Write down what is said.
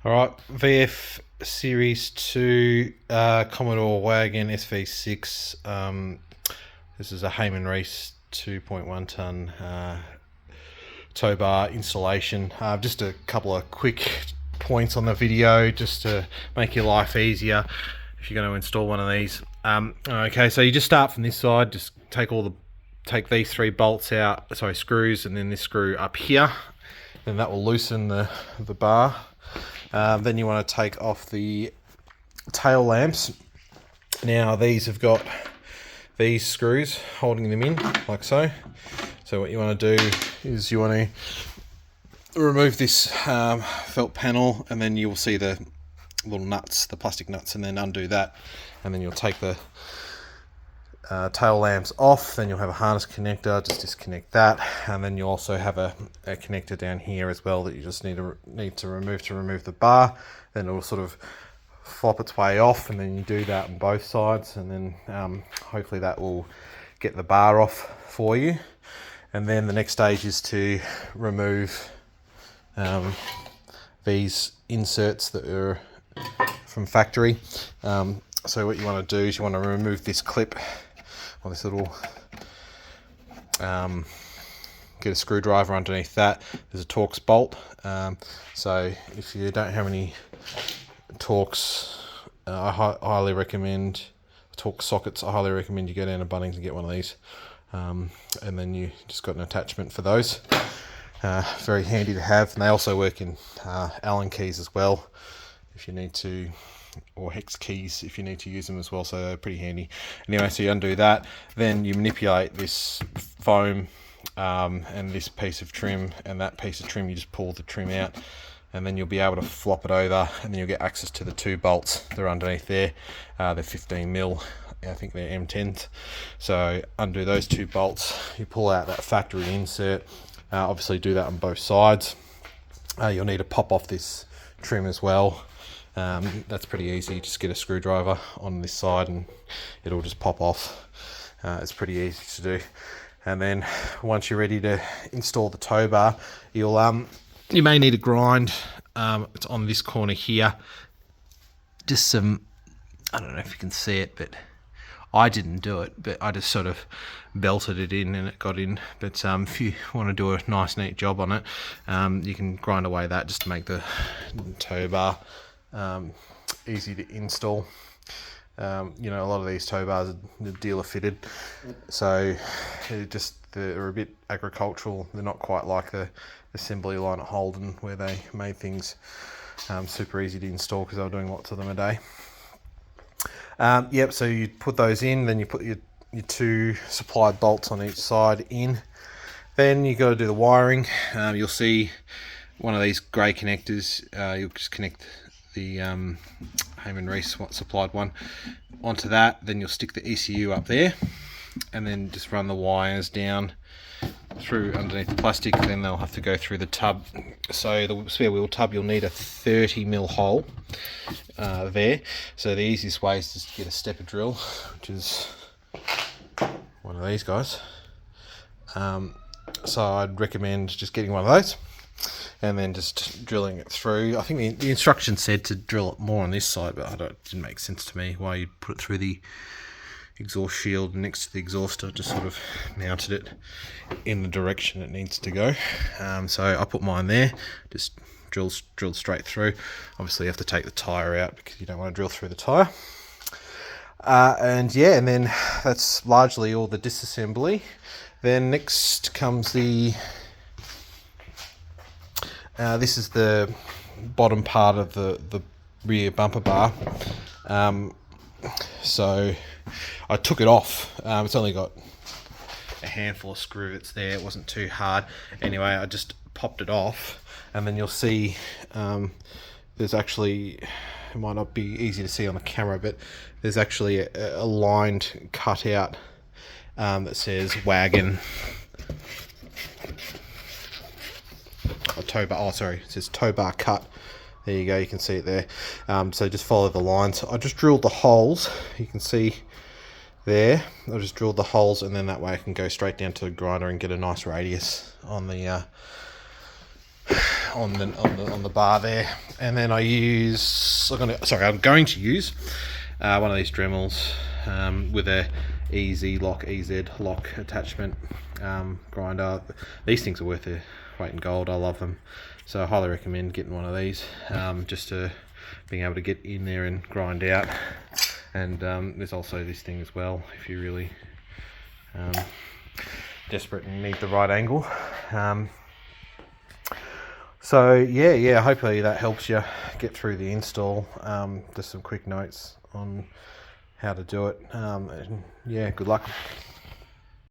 Alright, VF Series 2 Commodore Wagon SV6. This is a Heyman Reese 2.1 ton Towbar installation. Just a couple of quick points on the video just to make your life easier if you're going to install one of these. Okay, so you just start from this side, just take these three bolts out, screws, and then this screw up here. Then that will loosen the bar. Then you want to take off the tail lamps. Now these have got these screws holding them in, like so. So what you want to do is you want to remove this felt panel, and then you will see the little nuts, the plastic nuts, and then undo that. And then you'll take the tail lamps off. Then you'll have a harness connector, just disconnect that, and then you also have a connector down here as well that you just need to remove the bar. Then it will sort of flop its way off, and then you do that on both sides, and then hopefully that will get the bar off for you. And then the next stage is to remove these inserts that are from factory. So what you want to do is you want to remove this clip, or this little, get a screwdriver underneath that. There's a Torx bolt. So if you don't have any Torx, I highly recommend Torx sockets. I highly recommend you go down to Bunnings and get one of these. And then you just got an attachment for those. Very handy to have, and they also work in Allen keys as well if you need to, or hex keys if you need to use them as well, so they're pretty handy. Anyway, so you undo that, then you manipulate this foam and this piece of trim and that piece of trim. You just pull the trim out, and then you'll be able to flop it over, and then you'll get access to the two bolts. They're underneath there. They're 15mm. I think they're M10s. So undo those two bolts, you pull out that factory insert. Obviously do that on both sides. You'll need to pop off this trim as well. That's pretty easy. Just get a screwdriver on this side and it'll just pop off. It's pretty easy to do. And then once you're ready to install the tow bar, you may need to grind. It's on this corner here. Just some, I don't know if you can see it, but I didn't do it, but I just sort of belted it in and it got in. But if you want to do a nice neat job on it, you can grind away that just to make the tow bar easy to install. You know, a lot of these tow bars are dealer fitted, so they're a bit agricultural. They're not quite like the assembly line at Holden, where they made things super easy to install because they were doing lots of them a day. Yep, so you put those in, then you put your two supplied bolts on each side in. Then you got to do the wiring. You'll see one of these grey connectors. You'll just connect the Heyman Reese supplied one onto that. Then you'll stick the ECU up there, and then just run the wires down through underneath the plastic. Then they'll have to go through the tub. So the spare wheel tub, you'll need a 30mm hole there. So the easiest way is just to get a stepper drill, which is one of these guys. So I'd recommend just getting one of those and then just drilling it through. I think the instructions said to drill it more on this side, but it didn't make sense to me why you'd put it through the exhaust shield next to the exhauster. Just sort of mounted it in the direction it needs to go. So I put mine there, just drilled straight through. Obviously you have to take the tyre out because you don't want to drill through the tyre. And then that's largely all the disassembly. Then next comes this is the bottom part of the rear bumper bar. So I took it off. It's only got a handful of screw rivets there. It wasn't too hard. Anyway, I just popped it off, and then you'll see there's actually, it might not be easy to see on the camera, but there's actually a lined cutout that says Wagon. It says Towbar cut. There you go, you can see it there. So just follow the lines. I just drilled the holes, you can see there. I just drilled the holes, and then that way I can go straight down to the grinder and get a nice radius on the on the bar there, and then I'm going to use one of these Dremels with a EZ lock attachment grinder. These things are worth their weight in gold. I love them, so I highly recommend getting one of these, just to being able to get in there and grind out. And there's also this thing as well if you're really desperate and need the right angle. So yeah, hopefully that helps you get through the install. Just some quick notes on how to do it, and yeah, good luck.